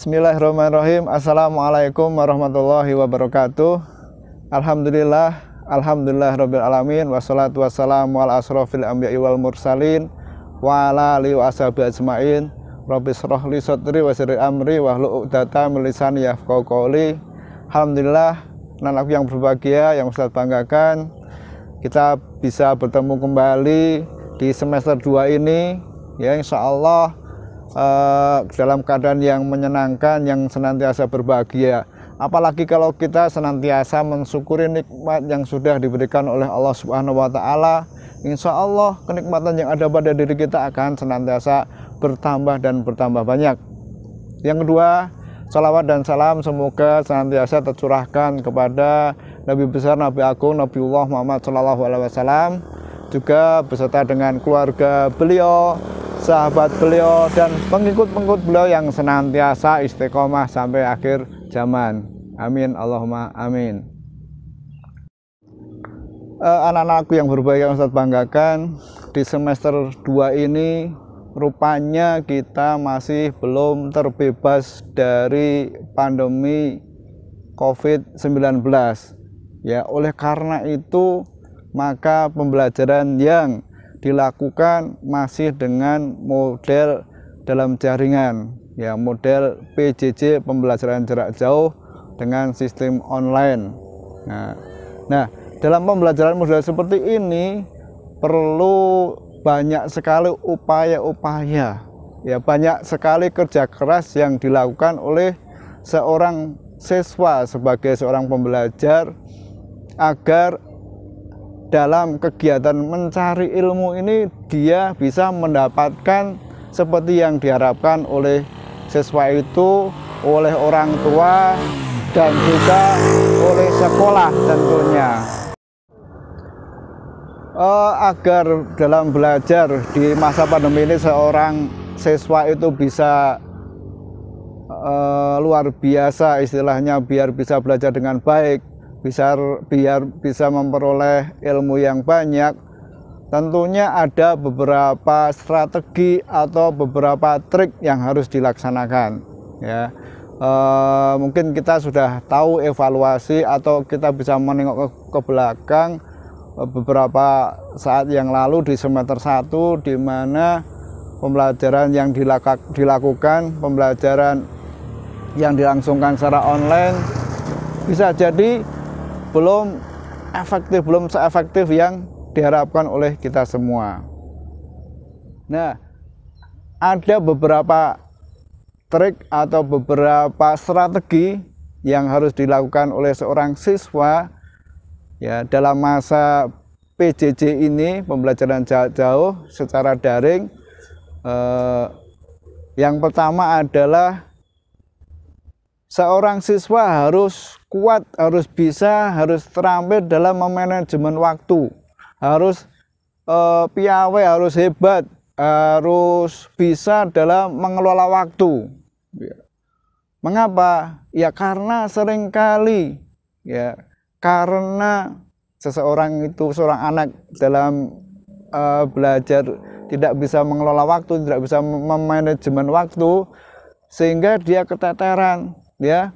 Bismillahirrahmanirrahim. Assalamualaikum warahmatullahi wabarakatuh. Alhamdulillah, alhamdulillah rabbil alamin. Wassalatu wassalamu ala asrofil anbiya'i wal mursalin wa ala alihi wa ashabihi ajmain. Rabbi shrah li sadri wa yassir amri wahlul 'uqdatam min lisani yafqahu qawli. Alhamdulillah, anak-anakku yang berbahagia, yang Ustaz banggakan, kita bisa bertemu kembali di semester 2 ini, ya insyaallah dalam keadaan yang menyenangkan, yang senantiasa berbahagia. Apalagi kalau kita senantiasa mensyukuri nikmat yang sudah diberikan oleh Allah Subhanahu wa taala, insya Allah kenikmatan yang ada pada diri kita akan senantiasa bertambah dan bertambah banyak. Yang kedua, salawat dan salam semoga senantiasa tercurahkan kepada Nabi besar, Nabi agung, Nabiullah Muhammad SAW, juga beserta dengan keluarga beliau, sahabat beliau, dan pengikut-pengikut beliau yang senantiasa istiqomah sampai akhir zaman. Amin, Allahumma amin. Anak-anakku yang berbahagia, Ustaz banggakan, di semester 2 ini rupanya kita masih belum terbebas dari pandemi COVID-19. Ya, oleh karena itu maka pembelajaran yang dilakukan masih dengan model dalam jaringan, ya, model PJJ, pembelajaran jarak jauh dengan sistem online. Nah, dalam pembelajaran model seperti ini perlu banyak sekali upaya-upaya, ya, banyak sekali kerja keras yang dilakukan oleh seorang siswa sebagai seorang pembelajar agar dalam kegiatan mencari ilmu ini dia bisa mendapatkan seperti yang diharapkan oleh siswa itu, oleh orang tua, dan juga oleh sekolah tentunya. Agar dalam belajar di masa pandemi ini seorang siswa itu bisa luar biasa istilahnya, biar bisa belajar dengan baik, biar bisa memperoleh ilmu yang banyak, tentunya ada beberapa strategi atau beberapa trik yang harus dilaksanakan, ya. Mungkin kita sudah tahu evaluasi atau kita bisa menengok ke belakang beberapa saat yang lalu di semester 1, di mana pembelajaran yang dilakukan, pembelajaran yang dilangsungkan secara online bisa jadi belum efektif, belum seefektif yang diharapkan oleh kita semua. Nah, ada beberapa trik atau beberapa strategi yang harus dilakukan oleh seorang siswa, ya, dalam masa PJJ ini, pembelajaran jarak jauh secara daring. Yang pertama adalah seorang siswa harus kuat, harus bisa, harus terampil dalam memanajemen waktu, harus piawai, harus hebat, harus bisa dalam mengelola waktu. Mengapa? Ya karena seringkali, ya, karena seseorang itu, seorang anak dalam belajar tidak bisa mengelola waktu, tidak bisa memanajemen waktu, sehingga dia keteteran. Ya,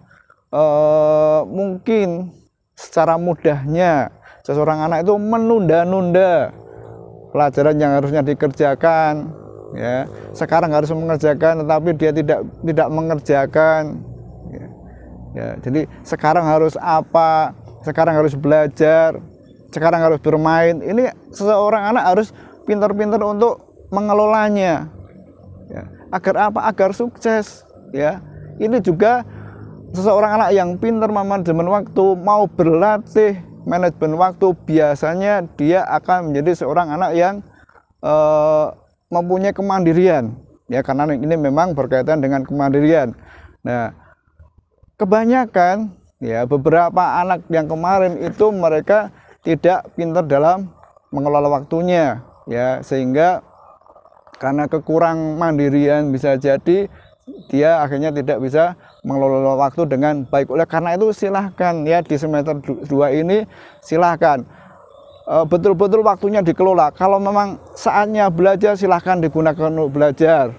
mungkin secara mudahnya seseorang anak itu menunda-nunda pelajaran yang harusnya dikerjakan, ya. Sekarang harus mengerjakan, tetapi dia tidak mengerjakan. Ya, jadi sekarang harus apa? Sekarang harus belajar, sekarang harus bermain. Ini seseorang anak harus pintar-pintar untuk mengelolanya. Ya. Agar apa? Agar sukses. Ya, ini juga seseorang anak yang pintar manajemen waktu, mau berlatih manajemen waktu, biasanya dia akan menjadi seorang anak yang mempunyai kemandirian, ya, karena ini memang berkaitan dengan kemandirian. Nah, kebanyakan, ya, beberapa anak yang kemarin itu mereka tidak pintar dalam mengelola waktunya, ya, sehingga karena kekurang mandirian bisa jadi dia akhirnya tidak bisa mengelola waktu dengan baik. Oleh karena itu silahkan, ya, di semester 2 ini silahkan betul-betul waktunya dikelola. Kalau memang saatnya belajar silahkan digunakan untuk belajar,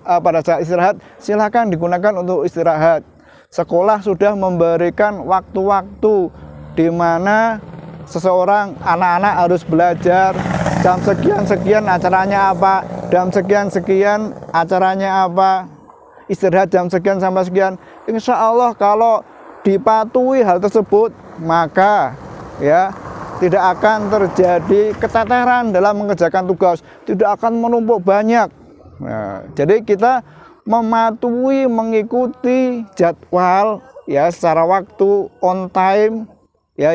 pada saat istirahat silakan digunakan untuk istirahat. Sekolah sudah memberikan waktu-waktu di mana seseorang anak-anak harus belajar jam sekian acaranya apa, jam sekian acaranya apa, istirahat jam sekian sampai sekian. Insya Allah kalau dipatuhi hal tersebut, maka ya tidak akan terjadi keteteran dalam mengerjakan tugas, tidak akan menumpuk banyak. Nah, jadi kita mematuhi, mengikuti jadwal ya secara waktu, on time ya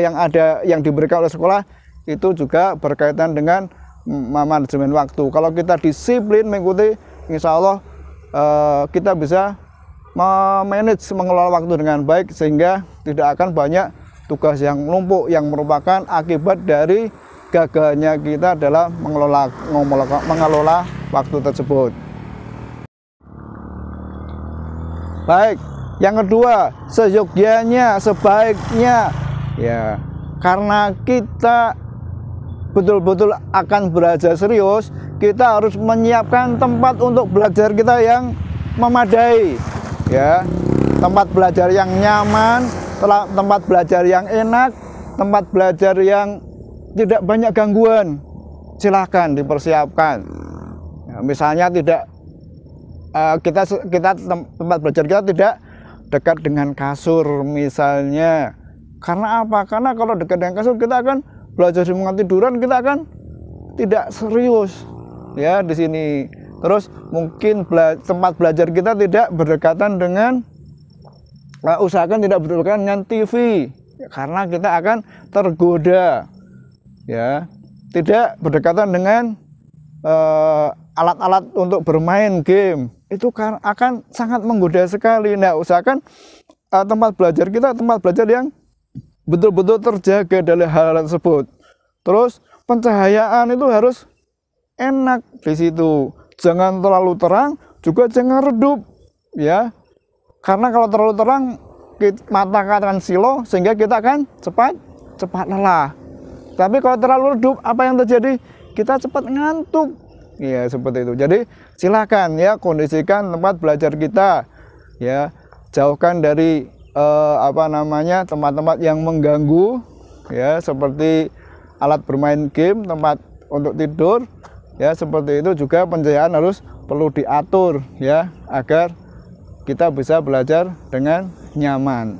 yang diberikan oleh sekolah, itu juga berkaitan dengan manajemen waktu. Kalau kita disiplin mengikuti, insya Allah kita bisa memanage, mengelola waktu dengan baik, sehingga tidak akan banyak tugas yang numpuk yang merupakan akibat dari gagalnya kita dalam mengelola waktu tersebut. Baik, yang kedua, seyogyanya, sebaiknya ya, karena kita betul-betul akan belajar serius, kita harus menyiapkan tempat untuk belajar kita yang memadai ya, tempat belajar yang nyaman, tempat belajar yang enak, tempat belajar yang tidak banyak gangguan. Silahkan dipersiapkan ya, misalnya tidak tempat belajar kita tidak dekat dengan kasur misalnya. Karena apa? Karena kalau dekat dengan kasur kita akan belajar di ruangan tiduran, kita akan tidak serius ya di sini. Terus mungkin tempat belajar kita tidak berdekatan dengan, usahakan tidak berdekatan dengan TV ya, karena kita akan tergoda ya. Tidak berdekatan dengan alat-alat untuk bermain game, itu kan akan sangat menggoda sekali. Nah, usahakan tempat belajar kita tempat belajar yang betul-betul terjaga dari hal tersebut. Terus pencahayaan itu harus enak di situ. Jangan terlalu terang, juga jangan redup ya. Karena kalau terlalu terang mata akan silau, sehingga kita akan cepat lelah. Tapi kalau terlalu redup, apa yang terjadi? Kita cepat ngantuk. Ya, seperti itu. Jadi silakan ya, kondisikan tempat belajar kita ya, jauhkan dari tempat-tempat yang mengganggu ya, seperti alat bermain game, tempat untuk tidur ya, seperti itu. Juga pencahayaan harus perlu diatur ya, agar kita bisa belajar dengan nyaman.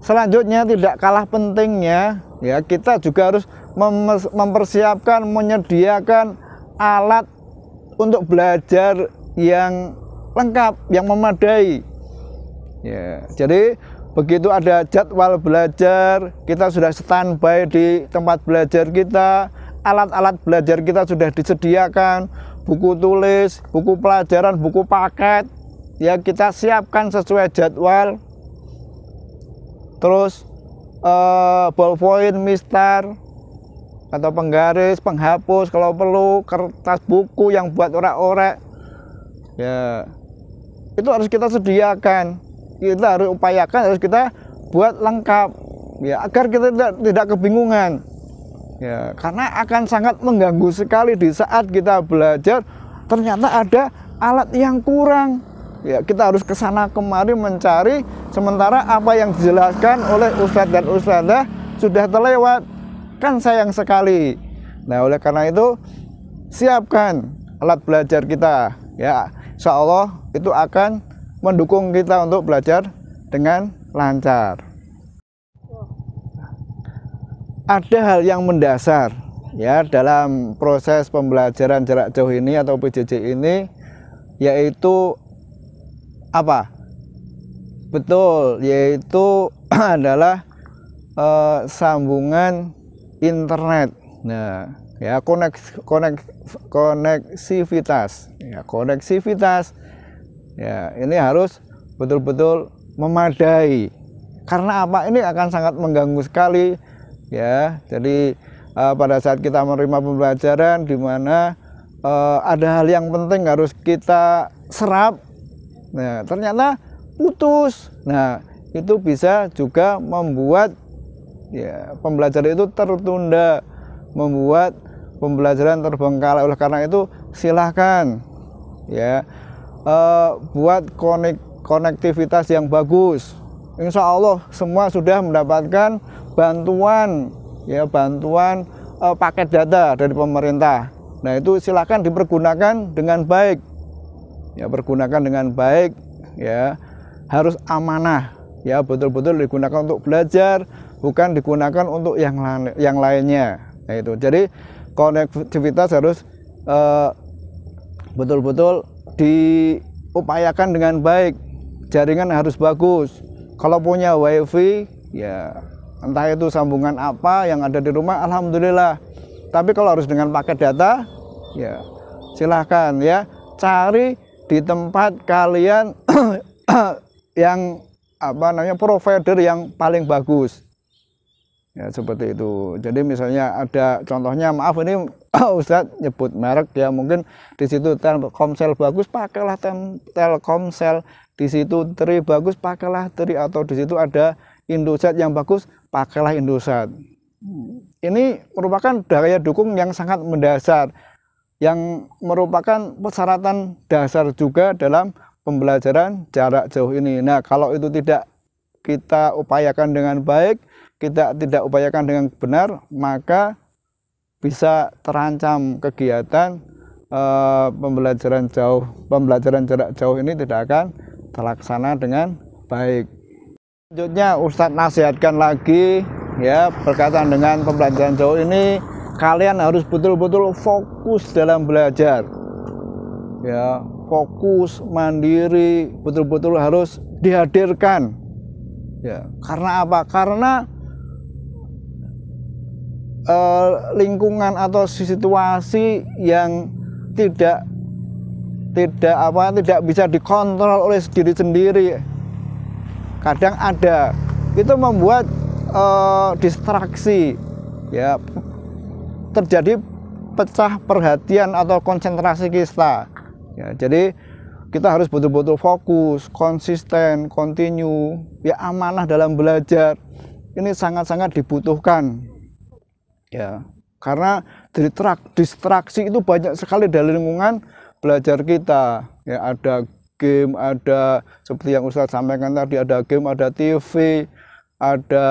Selanjutnya, tidak kalah pentingnya ya, kita juga harus mempersiapkan, menyediakan alat untuk belajar yang lengkap, yang memadai. Ya, jadi begitu ada jadwal belajar, kita sudah standby di tempat belajar kita, alat-alat belajar kita sudah disediakan, buku tulis, buku pelajaran, buku paket, ya kita siapkan sesuai jadwal. Terus ballpoint, mistar, atau penggaris, penghapus kalau perlu, kertas buku yang buat orek-orek, ya itu harus kita sediakan. Kita harus upayakan, harus kita buat lengkap ya, agar kita tidak kebingungan ya, karena akan sangat mengganggu sekali di saat kita belajar ternyata ada alat yang kurang ya. Kita harus kesana kemari mencari, sementara apa yang dijelaskan oleh ustadz dan ustadzah sudah terlewat, kan sayang sekali. Nah, oleh karena itu siapkan alat belajar kita ya, insya Allah itu akan mendukung kita untuk belajar dengan lancar. Ada hal yang mendasar ya dalam proses pembelajaran jarak jauh ini atau PJJ ini, yaitu apa? Betul, yaitu adalah sambungan internet. Nah, ya koneksivitas. Ya, koneksivitas. Ya, ini harus betul-betul memadai. Karena apa? Ini akan sangat mengganggu sekali ya. Jadi pada saat kita menerima pembelajaran di mana ada hal yang penting harus kita serap, nah ternyata putus. Nah, itu bisa juga membuat ya pembelajaran itu tertunda, membuat pembelajaran terbengkalai. Oleh karena itu silahkan ya, buat konektivitas yang bagus. Insya Allah semua sudah mendapatkan bantuan ya, bantuan paket data dari pemerintah. Nah itu silahkan dipergunakan dengan baik ya, pergunakan dengan baik ya, harus amanah ya, betul-betul digunakan untuk belajar, bukan digunakan untuk yang lainnya. Nah itu, jadi konektivitas harus betul-betul diupayakan dengan baik, jaringan harus bagus. Kalau punya wifi ya, entah itu sambungan apa yang ada di rumah, alhamdulillah. Tapi kalau harus dengan paket data ya silahkan ya, cari di tempat kalian yang apa namanya, provider yang paling bagus ya, seperti itu. Jadi misalnya ada contohnya, maaf ini Ustadz nyebut merek ya, mungkin di situ Telkomsel bagus, pakailah Telkomsel. Di situ Tri bagus, pakailah Tri. Atau di situ ada Indosat yang bagus, pakailah Indosat. Ini merupakan daya dukung yang sangat mendasar, yang merupakan persyaratan dasar juga dalam pembelajaran jarak jauh ini. Nah, kalau itu tidak kita upayakan dengan baik, kita tidak upayakan dengan benar, maka bisa terancam kegiatan pembelajaran jarak jauh ini tidak akan terlaksana dengan baik. Selanjutnya Ustadz nasihatkan lagi ya, berkaitan dengan pembelajaran jauh ini, kalian harus betul-betul fokus dalam belajar ya, fokus, mandiri, betul-betul harus dihadirkan ya. Karena apa? Karena lingkungan atau situasi yang tidak bisa dikontrol oleh diri sendiri kadang ada, itu membuat distraksi ya, terjadi pecah perhatian atau konsentrasi kita ya. Jadi kita harus betul-betul fokus, konsisten, continue ya, amanah dalam belajar. Ini sangat-sangat dibutuhkan ya, karena distraksi itu banyak sekali dari lingkungan belajar kita ya. Ada game, ada seperti yang Ustadz sampaikan tadi, ada game, ada TV, ada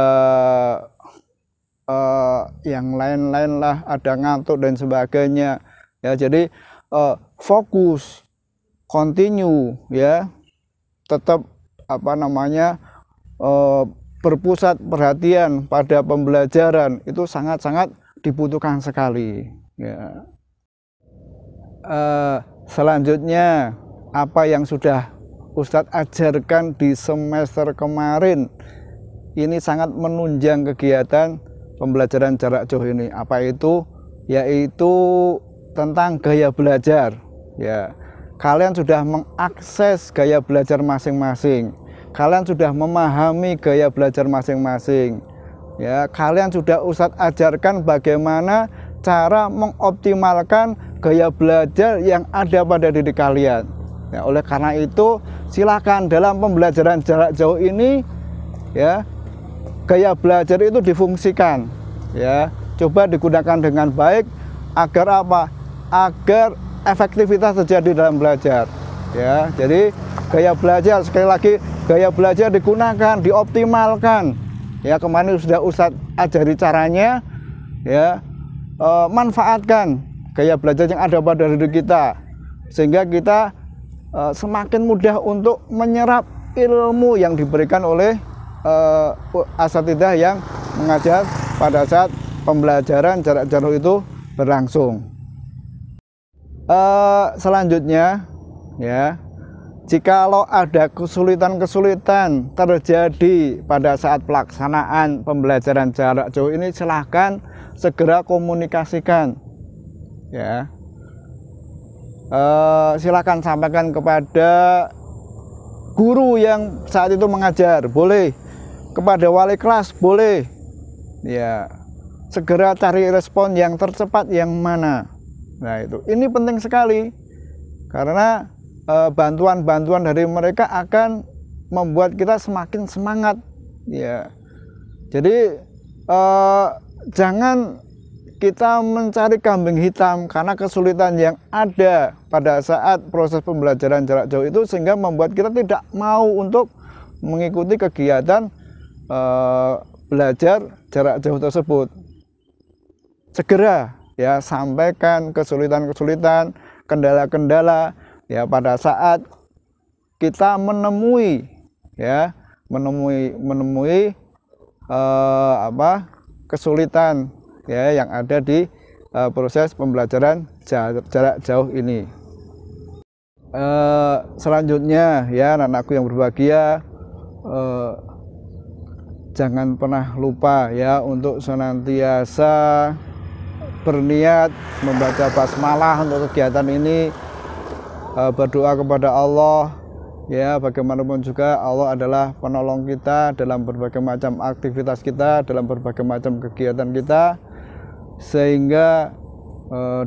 yang lain-lain lah, ada ngantuk dan sebagainya ya. Jadi fokus, continue ya, tetap apa namanya, berpusat perhatian pada pembelajaran, itu sangat-sangat dibutuhkan sekali ya. Selanjutnya, apa yang sudah Ustadz ajarkan di semester kemarin ini sangat menunjang kegiatan pembelajaran jarak jauh ini. Apa itu? Yaitu tentang gaya belajar ya. Kalian sudah mengakses gaya belajar masing-masing, kalian sudah memahami gaya belajar masing-masing ya. Kalian sudah Ustadz ajarkan bagaimana cara mengoptimalkan gaya belajar yang ada pada diri kalian ya. Oleh karena itu, silakan dalam pembelajaran jarak jauh ini ya, gaya belajar itu difungsikan ya, coba digunakan dengan baik agar apa? Agar efektivitas terjadi dalam belajar ya. Jadi gaya belajar, sekali lagi, gaya belajar digunakan, dioptimalkan ya. Kemarin sudah Ustadz ajari caranya ya. Manfaatkan gaya belajar yang ada pada diri kita, sehingga kita semakin mudah untuk menyerap ilmu yang diberikan oleh asatidzah yang mengajar pada saat pembelajaran jarak jauh itu berlangsung. Selanjutnya ya, jikalau ada kesulitan-kesulitan terjadi pada saat pelaksanaan pembelajaran jarak jauh ini, silahkan segera komunikasikan ya. Silahkan sampaikan kepada guru yang saat itu mengajar, boleh, kepada wali kelas, boleh ya. Segera cari respon yang tercepat yang mana. Nah itu, ini penting sekali, karena bantuan-bantuan dari mereka akan membuat kita semakin semangat ya. Jadi jangan kita mencari kambing hitam karena kesulitan yang ada pada saat proses pembelajaran jarak jauh itu, sehingga membuat kita tidak mau untuk mengikuti kegiatan belajar jarak jauh tersebut. Segera ya sampaikan kesulitan-kesulitan, kendala-kendala ya pada saat kita menemui kesulitan ya yang ada di proses pembelajaran jarak jauh ini. Selanjutnya ya anak-anakku yang berbahagia, jangan pernah lupa ya untuk senantiasa berniat membaca basmalah untuk kegiatan ini, berdoa kepada Allah ya, bagaimanapun juga Allah adalah penolong kita dalam berbagai macam aktivitas kita, dalam berbagai macam kegiatan kita, sehingga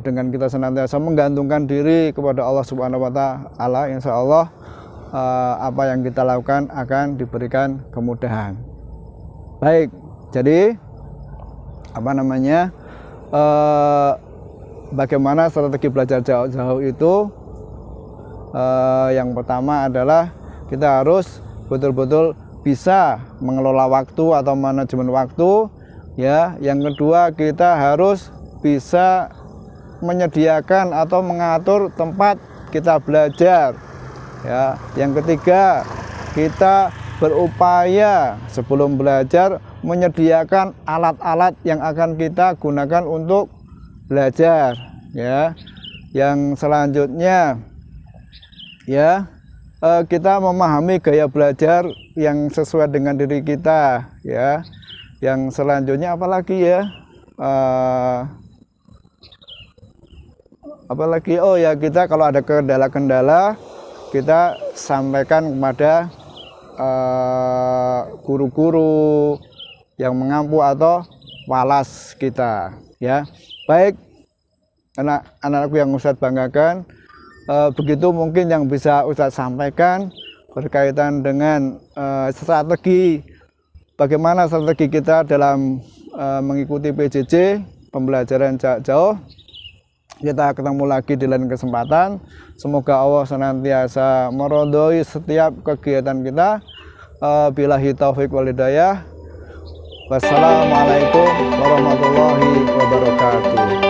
dengan kita senantiasa menggantungkan diri kepada Allah Subhanahu wa Ta'ala, insya Allah apa yang kita lakukan akan diberikan kemudahan. Baik, jadi bagaimana strategi belajar jauh itu? Yang pertama adalah kita harus betul-betul bisa mengelola waktu atau manajemen waktu ya. Yang kedua, kita harus bisa menyediakan atau mengatur tempat kita belajar ya. Yang ketiga, kita berupaya sebelum belajar menyediakan alat-alat yang akan kita gunakan untuk belajar ya. Yang selanjutnya ya, kita memahami gaya belajar yang sesuai dengan diri kita ya. Yang selanjutnya apalagi ya, oh ya, kita kalau ada kendala-kendala kita sampaikan kepada guru-guru yang mengampu atau walas kita ya. Baik anak-anakku yang Ustadz banggakan, begitu mungkin yang bisa Ustadz sampaikan berkaitan dengan strategi, bagaimana strategi kita dalam mengikuti PJJ pembelajaran jarak jauh. Kita ketemu lagi di lain kesempatan. Semoga Allah senantiasa meridhoi setiap kegiatan kita. Billahi taufiq wal hidayah. Wassalamualaikum warahmatullahi wabarakatuh.